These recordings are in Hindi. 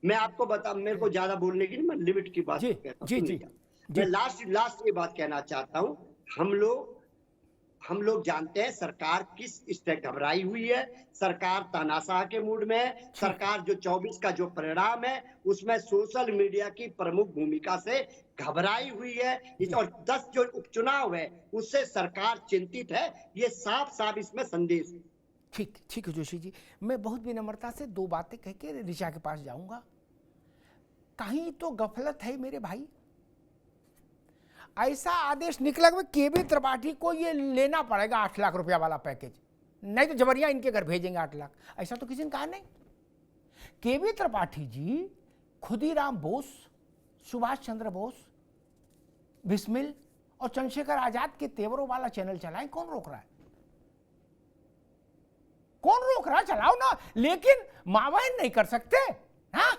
मैं आपको बता, मेरे को ज्यादा बोलने की नहीं, मैं लिमिट की बात जी कहता जी हूँ। जी मैं लास्ट ये बात कहना चाहता हूँ। हम लोग जानते हैं सरकार किस स्तर घबराई हुई है। सरकार तानाशाह के मूड में है। सरकार जो 24 का जो परिणाम है उसमें सोशल मीडिया की प्रमुख भूमिका से घबराई हुई है। और 10 जो उपचुनाव है उससे सरकार चिंतित है। ये साफ साफ इसमें संदेश है। ठीक ठीक है जोशी जी, मैं बहुत विनम्रता से दो बातें कह के ऋचा के पास जाऊंगा। कहीं तो गफलत है मेरे भाई। ऐसा आदेश निकला कि केबी त्रिपाठी को ये लेना पड़ेगा 8 लाख रुपया वाला पैकेज, नहीं तो जबरिया इनके घर भेजेंगे 8 लाख। ऐसा तो किसी ने कहा नहीं। केबी त्रिपाठी जी खुदीराम बोस, सुभाष चंद्र बोस, बिस्मिल और चंद्रशेखर आजाद के तेवरों वाला चैनल चलाएं, कौन रोक रहा है? कौन रोक रहा है? चलाओ ना, लेकिन मावाइन नहीं कर सकते। हाँ,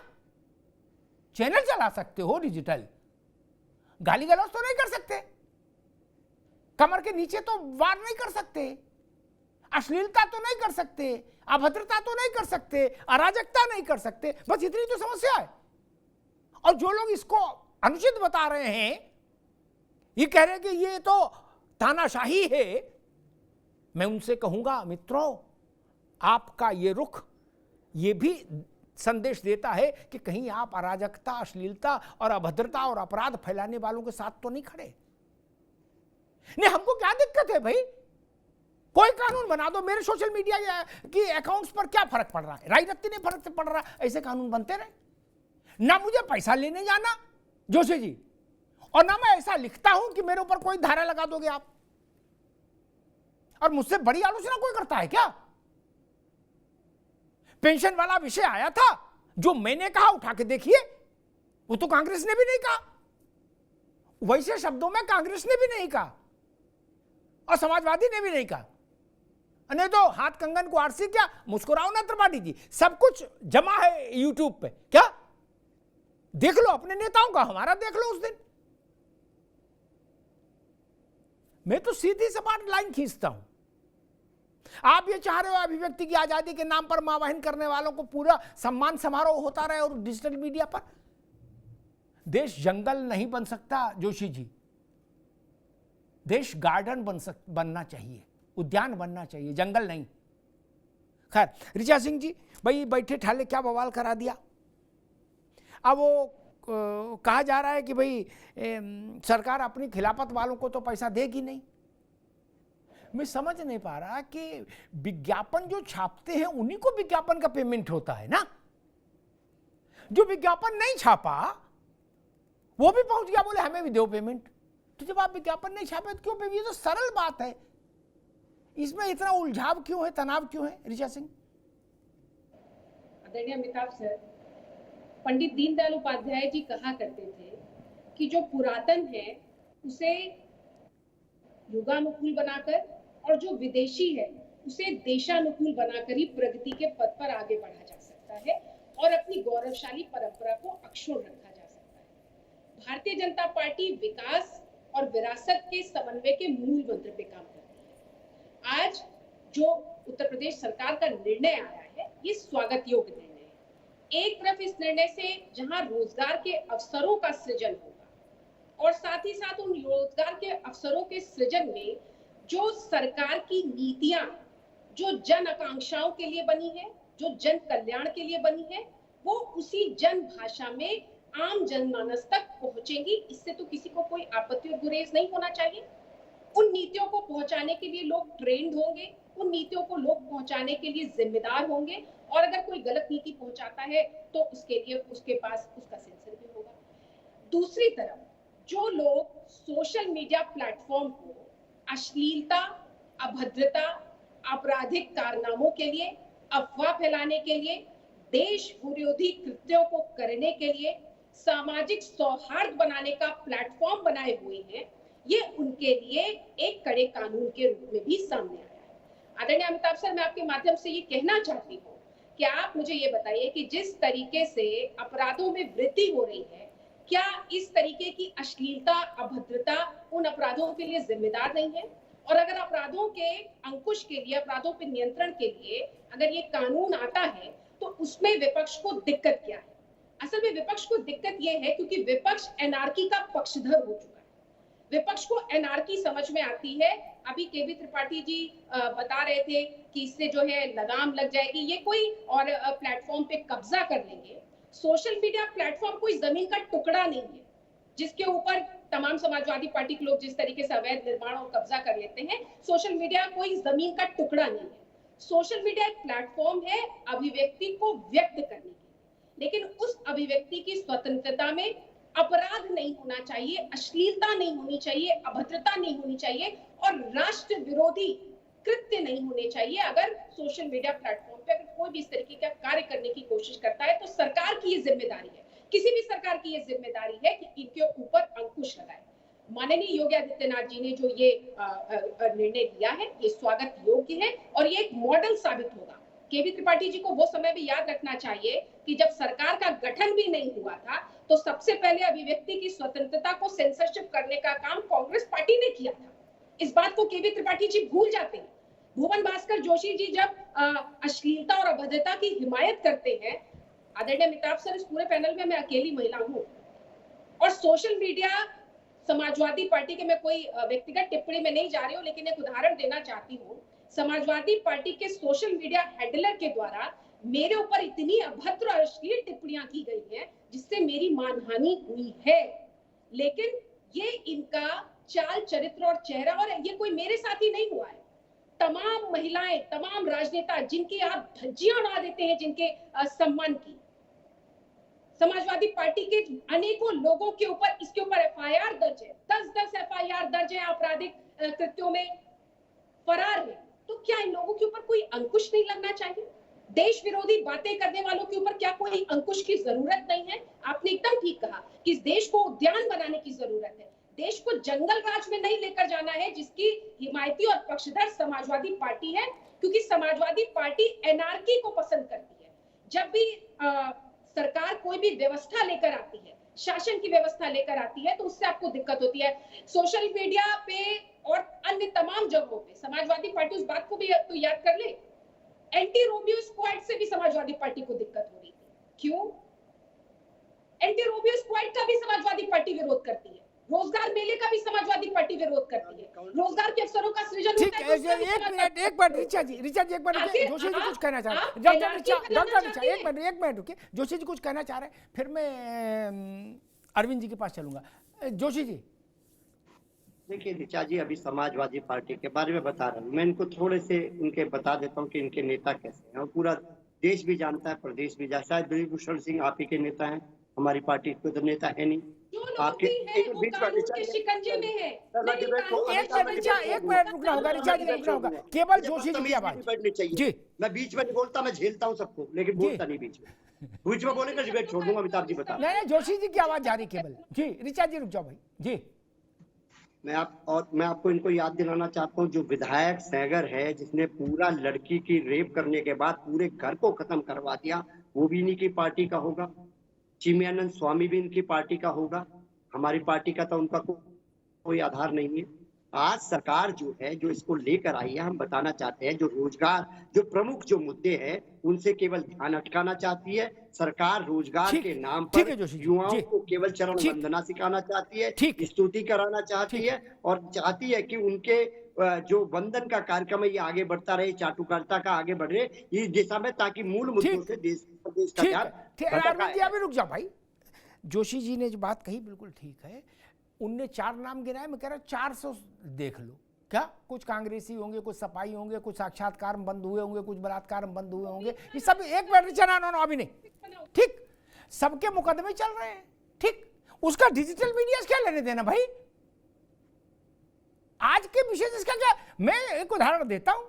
चैनल चला सकते हो डिजिटल, गाली गलौज तो नहीं कर सकते, कमर के नीचे तो वार नहीं कर सकते, अश्लीलता तो नहीं कर सकते, अभद्रता तो नहीं कर सकते, अराजकता नहीं कर सकते। बस इतनी तो समस्या है। और जो लोग इसको अनुचित बता रहे हैं, ये कह रहे हैं कि ये तो तानाशाही है, मैं उनसे कहूंगा मित्रों, आपका ये रुख ये भी संदेश देता है कि कहीं आप अराजकता, अश्लीलता और अभद्रता और अपराध फैलाने वालों के साथ तो नहीं खड़े। नहीं, हमको क्या दिक्कत है भाई, कोई कानून बना दो। मेरे सोशल मीडिया की अकाउंट्स पर क्या फर्क पड़ रहा है? राई रत्ती नहीं फर्क पड़ रहा। ऐसे कानून बनते रहे ना, मुझे पैसा लेने जाना जोशी जी, और ना मैं ऐसा लिखता हूं कि मेरे ऊपर कोई धारा लगा दोगे आप, और मुझसे बड़ी आलोचना कोई करता है क्या? पेंशन वाला विषय आया था, जो मैंने कहा उठा के देखिए, वो तो कांग्रेस ने भी नहीं कहा, वैसे शब्दों में कांग्रेस ने भी नहीं कहा और समाजवादी ने भी नहीं कहा। नहीं तो हाथ कंगन को आरसी क्या, मुस्कुराओ ना त्रिपाठी जी, सब कुछ जमा है यूट्यूब पे, क्या देख लो अपने नेताओं का, हमारा देख लो उस दिन। मैं तो सीधी सपाट लाइन खींचता हूं। आप ये चाह रहे हो अभिव्यक्ति की आजादी के नाम पर मावाहिन करने वालों को पूरा सम्मान समारोह होता रहे और डिजिटल मीडिया पर। देश जंगल नहीं बन सकता जोशी जी, देश गार्डन बनना चाहिए, उद्यान बनना चाहिए, जंगल नहीं। खैर ऋचा सिंह जी भाई बैठे ठाले क्या बवाल करा दिया। अब वो कहा जा रहा है कि भाई सरकार अपनी खिलाफत वालों को तो पैसा देगी नहीं। मैं समझ नहीं पा रहा कि विज्ञापन जो छापते हैं उन्हीं को विज्ञापन का पेमेंट होता है ना, जो विज्ञापन नहीं छापा वो भी पहुंच गया बोले हमें भी दो पेमेंट। तो जब आप विज्ञापन नहीं छापे तो क्यों पेमेंट? ये तो सरल बात है, इसमें इतना उलझाव क्यों है, तनाव क्यों है? ऋचा सिंह। आदरणीय अमिताभ सर, पंडित दीनदयाल उपाध्याय जी कहा करते थे कि जो पुरातन है उसे युगानुकूल बनाकर और जो विदेशी है उसे देशानुकूल बनाकर ही प्रगति के पथ पर आगे बढ़ा जा सकता है और अपनी गौरवशाली परंपरा को अक्षुण्ण रखा जा सकता है। भारतीय जनता पार्टी विकास और विरासत के समन्वय के मूल मंत्र पे काम करती है। आज जो उत्तर प्रदेश सरकार का निर्णय आया है ये स्वागत योग्य निर्णय है। एक तरफ इस निर्णय से जहां रोजगार के अवसरों का सृजन होगा और साथ ही साथ उन रोजगार के अवसरों के सृजन में जो सरकार की नीतियां जो जन आकांक्षाओं के लिए बनी है, जो जन कल्याण के लिए बनी है, वो उसी जन भाषा में आम जनमानस तक पहुंचेंगी। इससे तो किसी को कोई आपत्ति और गुरेज नहीं होना चाहिए। उन नीतियों को पहुंचाने के लिए लोग ट्रेंड होंगे, उन नीतियों को लोग पहुंचाने के लिए जिम्मेदार होंगे, और अगर कोई गलत नीति पहुंचाता है तो उसके लिए उसके पास उसका सेंसर भी होगा। दूसरी तरफ जो लोग सोशल मीडिया प्लेटफॉर्म को अश्लीलता, अभद्रता, आपराधिक कारनामों के लिए, अफवाह फैलाने के लिए, देश विरोधी कृत्यों को करने के लिए, सामाजिक सौहार्द बनाने का प्लेटफॉर्म बनाए हुए हैं, ये उनके लिए एक कड़े कानून के रूप में भी सामने आया है। आदरणीय अमिताभ सर, मैं आपके माध्यम से ये कहना चाहती हूँ कि आप मुझे ये बताइए कि जिस तरीके से अपराधों में वृद्धि हो रही है, क्या इस तरीके की अश्लीलता, अभद्रता उन अपराधों के लिए जिम्मेदार नहीं है? और अगर अपराधों के अंकुश के लिए, अपराधों पर नियंत्रण के लिए अगर ये कानून आता है तो उसमें विपक्ष को दिक्कत क्या है? असल में विपक्ष को दिक्कत यह है क्योंकि विपक्ष एनार्की का पक्षधर हो चुका है। विपक्ष को एनार्की समझ में आती है। अभी केबी त्रिपाठी जी बता रहे थे कि इससे जो है लगाम लग जाएगी, ये कोई और प्लेटफॉर्म पे कब्जा कर लेंगे। सोशल मीडिया प्लेटफॉर्म कोई जमीन का टुकड़ा नहीं है जिसके ऊपर तमाम समाजवादी पार्टी के लोग जिस तरीके से अवैध निर्माण और कब्जा कर लेते हैं। सोशल मीडिया कोई जमीन का टुकड़ा नहीं है। सोशल मीडिया एक प्लेटफॉर्म है अभिव्यक्ति को व्यक्त करने की, लेकिन उस अभिव्यक्ति की स्वतंत्रता में अपराध नहीं होना चाहिए, अश्लीलता नहीं होनी चाहिए, अभद्रता नहीं होनी चाहिए और राष्ट्र विरोधी कृत्य नहीं होने चाहिए। अगर सोशल मीडिया प्लेटफॉर्म पे अगर कोई भी इस तरीके का कार्य करने की कोशिश करता है तो सरकार की ये जिम्मेदारी है, किसी भी सरकार की ये जिम्मेदारी है कि इनके ऊपर अंकुश लगाए। माननीय योगी आदित्यनाथ जी ने जो ये निर्णय लिया है ये स्वागत योग्य है और ये एक मॉडल साबित होगा। केबी त्रिपाठी जी को वो समय भी याद रखना चाहिए कि जब सरकार का गठन भी नहीं हुआ था तो सबसे पहले अभिव्यक्ति की स्वतंत्रता को सेंसरशिप करने का काम कांग्रेस पार्टी ने किया था। इस बात को केबी त्रिपाठी जी भूल जाते हैं। भुवन भास्कर जोशी जी जब अश्लीलता और अभद्रता की हिमायत करते हैं, आदरणीय अमिताभ सर इस पूरे पैनल में मैं अकेली महिला हूँ और सोशल मीडिया समाजवादी पार्टी के मैं कोई व्यक्तिगत टिप्पणी में नहीं जा रही हूँ, लेकिन एक उदाहरण देना चाहती हूँ। समाजवादी पार्टी के सोशल मीडिया हैंडलर के द्वारा मेरे ऊपर इतनी अभद्र और अश्लील टिप्पणियां की गई हैं जिससे मेरी मानहानि हुई है, लेकिन ये इनका चाल चरित्र और चेहरा, और ये कोई मेरे साथ ही नहीं हुआ है। तमाम महिलाएं, तमाम राजनेता जिनकी आप धज्जियां उड़ा देते हैं, जिनके सम्मान की, समाजवादी पार्टी के अनेकों लोगों के ऊपर इसके ऊपर एफआईआर दर्ज है, 10 एफआईआर दर्ज है, आपराधिक कृत्यों में फरार है। तो क्या इन लोगों के ऊपर कोई अंकुश नहीं लगना चाहिए? देश विरोधी बातें करने वालों के ऊपर क्या कोई अंकुश की जरूरत नहीं है? आपने एकदम ठीक कहा कि इस देश को उद्यान बनाने की जरूरत है। देश को जंगल राज में नहीं लेकर जाना है जिसकी हिमायती और पक्षधर समाजवादी पार्टी है, क्योंकि समाजवादी पार्टी एनार्की को पसंद करती है। जब भी सरकार कोई भी व्यवस्था लेकर आती है, शासन की व्यवस्था लेकर आती है, तो उससे आपको दिक्कत होती है। सोशल मीडिया पे और अन्य तमाम जगहों पे समाजवादी पार्टी उस बात को भी तो याद कर ले, एंटी रोमियो स्क्वाड से भी समाजवादी पार्टी को दिक्कत हो रही थी। क्यों? एंटी रोमियो स्क्वाड का भी समाजवादी पार्टी विरोध करती है, रोजगार मेले का भी समाजवादी पार्टी विरोध करती है, रोजगार के अवसरों का सृजन ठीक है। एक मिनट रिचा जी एक मिनट, जोशी जी कुछ कहना चाह रहे हैं। डॉक्टर रिचा एक मिनट रुकिए, जोशी जी कुछ कहना चाह रहे हैं, फिर मैं अरविंद जी के पास चलूंगा। जोशी जी देखिए ऋचा जी, अभी समाजवादी पार्टी के बारे में बता रहा हूँ, मैं इनको थोड़े से इनके बता देता हूँ कि इनके नेता कैसे हैं। पूरा देश भी जानता है, प्रदेश भी जानता है। शायद ब्रिजभूषण सिंह आप ही के नेता हैं, हमारी पार्टी को तो नेता है नहीं। आपके एक मिनट रुकना होगा, रिचा जी रुकना होगा, केवल जोशी जी की आवाज बैठनी चाहिए जी। मैं बीच में नहीं बोलता, मैं झेलता हूँ सबको, लेकिन बोलता नहीं बीच में बोलेगा डिबेट छोड़ दूंगा। अमिताभ जी बता। नहीं, जोशी जी की आवाज जा रही केवल जी। रिचा जी रुक जाओ भाई जी। मैं आपको इनको याद दिलाना चाहता हूँ, जो विधायक सैगर है जिसने पूरा लड़की की रेप करने के बाद पूरे घर को खत्म करवा दिया, वो भी इन्हीं की पार्टी का होगा। चिमयानंद स्वामी भी इनकी पार्टी का होगा। हमारी पार्टी का तो उनका कोई आधार नहीं है। आज सरकार जो है जो इसको लेकर आई है, हम बताना चाहते हैं जो रोजगार, जो प्रमुख जो मुद्दे हैं उनसे केवल ध्यान अटकाना चाहती है सरकार। रोजगार के नाम पर युवाओं को केवल चरण वंदना सिखाना चाहती है, स्तुति कराना चाहती है और चाहती है कि उनके जो वंदन का कार्यक्रम है ये आगे बढ़ता रहे, चाटुकारिता का आगे बढ़े इस दिशा में, ताकि मूल मुद्दों से देश का ध्यान। रुक जाओ भाई, जोशी जी ने जो बात कही बिल्कुल ठीक है। उनने 4 नाम गिनाए, मैं कह रहा हूँ 400 देख लो। क्या कुछ कांग्रेसी होंगे, कुछ सपाई होंगे, कुछ साक्षात्कार में बंद हुए होंगे, कुछ बलात्कार में बंद हुए होंगे, ये सब एक बार अभी नहीं, ठीक, सबके मुकदमे चल रहे हैं, ठीक। उसका डिजिटल मीडिया से क्या लेने देना भाई? आज के विषय से इसका क्या? मैं एक उदाहरण देता हूं,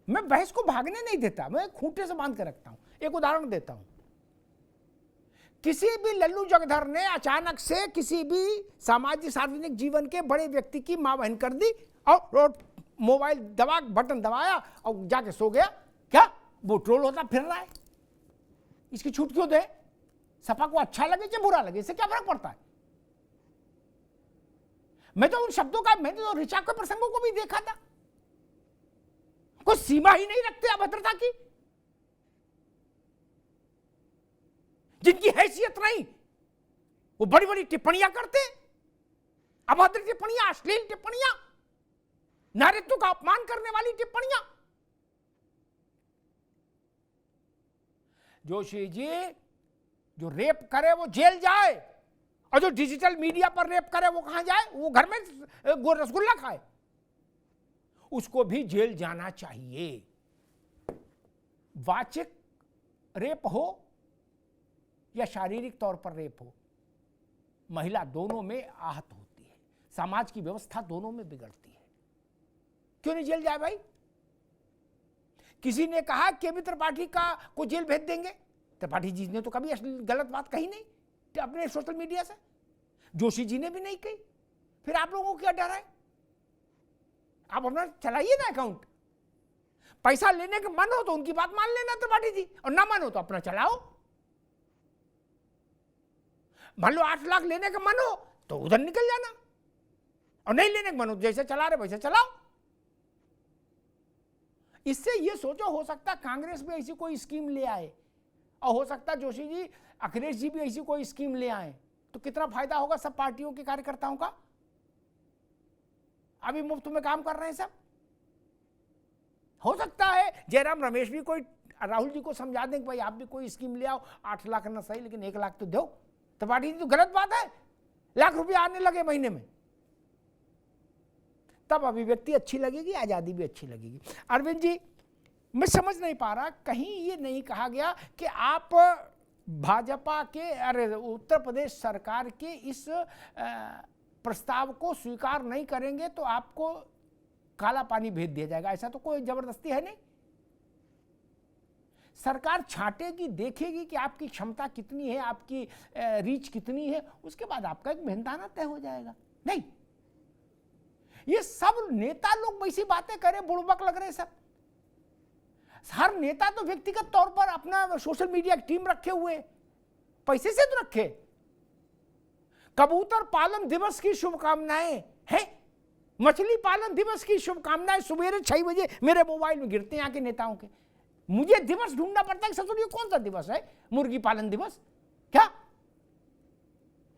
मैं बहस को भागने नहीं देता, मैं खूंटे से बांध कर रखता हूं। एक उदाहरण देता हूं, किसी भी लल्लू जगधर ने अचानक से किसी भी सामाजिक सार्वजनिक जीवन के बड़े व्यक्ति की मां बहन कर दी और मोबाइल दबा बटन दबाया और जाके सो गया, क्या वो ट्रोल होता फिर रहा है? इसकी छूट क्यों दे? सपा को अच्छा लगे या बुरा लगे, इससे क्या फर्क पड़ता है? मैं तो उन शब्दों का, मैंने तो ऋचा के प्रसंगों को भी देखा था, कोई सीमा ही नहीं रखते अभद्रता की। जिनकी हैसियत नहीं, वो बड़ी बड़ी टिप्पणियां करते, अभद्र टिप्पणियां, अश्लील टिप्पणियां, नारीत्व का अपमान करने वाली टिप्पणियां। जोशी जी, जो रेप करे वो जेल जाए, और जो डिजिटल मीडिया पर रेप करे वो कहां जाए? वो घर में रसगुल्ला खाए, उसको भी जेल जाना चाहिए। वाचिक रेप हो या शारीरिक तौर पर रेप हो, महिला दोनों में आहत होती है, समाज की व्यवस्था दोनों में बिगड़ती है। क्यों नहीं जेल जाए भाई? किसी ने कहा केबी त्रिपाठी को जेल भेज देंगे? त्रिपाठी जी ने तो कभी गलत बात कही नहीं अपने सोशल मीडिया से, जोशी जी ने भी नहीं कही, फिर आप लोगों को क्या डर है? आप अपना चलाइए ना अकाउंट, पैसा लेने का मन हो तो उनकी बात मान लेना त्रिपाठी जी, और ना मन हो तो अपना चलाओ। मान लो 8 लाख लेने का मन हो तो उधर निकल जाना, और नहीं लेने का मन हो जैसे चला रहे वैसे चलाओ। इससे ये सोचो, हो सकता कांग्रेस भी ऐसी कोई स्कीम ले आए, और हो सकता जोशी जी, अखिलेश जी भी ऐसी कोई स्कीम ले आए, तो कितना फायदा होगा सब पार्टियों के कार्यकर्ताओं का। अभी मुफ्त में काम कर रहे हैं सब। हो सकता है जयराम रमेश भी कोई राहुल जी को समझा दें कि भाई आप भी कोई स्कीम ले आओ, 8 लाख ना सही लेकिन 1 लाख तो दो। त्रिपाठी जी तो गलत बात है, लाख रुपया आने लगे महीने में, तब अभिव्यक्ति अच्छी लगेगी, आजादी भी अच्छी लगेगी। अरविंद जी, मैं समझ नहीं पा रहा, कहीं ये नहीं कहा गया कि आप भाजपा के, अरे उत्तर प्रदेश सरकार के इस प्रस्ताव को स्वीकार नहीं करेंगे तो आपको काला पानी भेज दिया जाएगा, ऐसा तो कोई जबरदस्ती है नहीं। सरकार छांटेगी, देखेगी कि आपकी क्षमता कितनी है, आपकी रीच कितनी है, उसके बाद आपका एक मेहनताना तय हो जाएगा। नहीं, ये सब नेता लोग वैसी बातें करें, बुड़बक लग रहे सब। हर नेता तो व्यक्तिगत तौर पर अपना सोशल मीडिया की टीम रखे हुए, पैसे से तो रखे। कबूतर पालन दिवस की शुभकामनाएं हैं, मछली पालन दिवस की शुभकामनाएं सुबह 6 बजे मेरे मोबाइल में गिरते हैं आके नेताओं के। मुझे दिवस ढूंढना पड़ता है, ससुर ये कौन सा दिवस है? मुर्गी पालन दिवस क्या?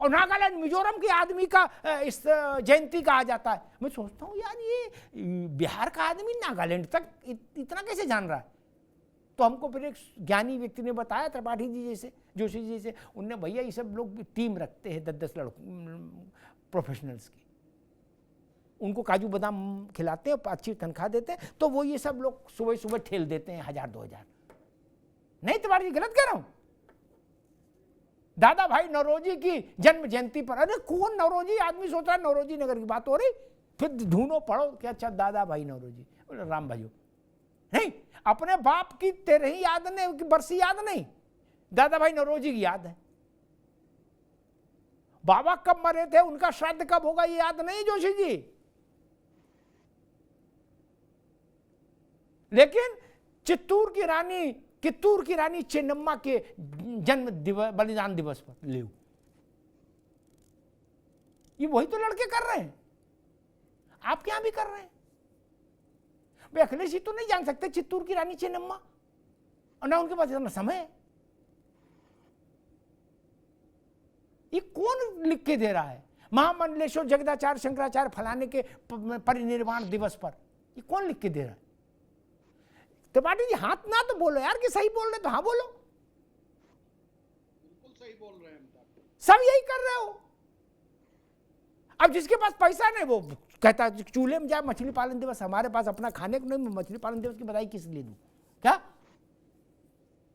और नागालैंड मिजोरम के आदमी का इस जयंती का आ जाता है। मैं सोचता हूँ यार, ये बिहार का आदमी नागालैंड तक इतना कैसे जान रहा है? तो हमको फिर एक ज्ञानी व्यक्ति ने बताया, त्रिपाठी जी जैसे, जोशी जी जैसे, उनने भैया ये सब लोग टीम रखते हैं 10-10 प्रोफेशनल्स की, उनको काजू बादाम खिलाते हैं, अच्छी तनख्वाह देते हैं, तो वो ये सब लोग सुबह सुबह ठेल देते हैं 1000-2000। नहीं त्रिपाठी जी, गलत कह रहा हूं? दादा भाई नौरोजी की जन्म जयंती पर, अरे कौन नौरोजी? आदमी सोच रहा है नौरोजी नगर की बात हो रही, फिर ढूंढो पढ़ो कि अच्छा दादा भाई नौरोजी, राम भाइयों। नहीं, अपने बाप की 13 याद नहीं, की बरसी याद नहीं, दादा भाई नौरोजी की याद है। बाबा कब मरे थे, उनका श्राद्ध कब होगा, ये याद नहीं जोशी जी। लेकिन कित्तूर की रानी चेन्नम्मा के जन्म दिवस, बलिदान दिवस पर ले, ये वही तो लड़के कर रहे हैं, आप क्या भी कर रहे हैं। वे अखिलेश जी तो नहीं जान सकते चित्तूर की रानी चेन्नम्मा, और ना उनके पास इतना समय है। ये कौन लिख के दे रहा है? महामंडलेश्वर जगदाचार्य शंकराचार्य फलाने के परिनिर्वाण दिवस पर, ये कौन लिख के दे रहा है? त्रिपाठी जी हाथ ना तो बोलो यार कि सही बोल रहे तो हाँ बोलो। बिल्कुल सही बोल रहे हैं, सब यही कर रहे हो। अब जिसके पास पैसा नहीं वो कहता चूल्हे में जाए, मछली पालन दिवस हमारे पास अपना खाने को नहीं, मछली पालन दिवस की बधाई किस लिए दूं? क्या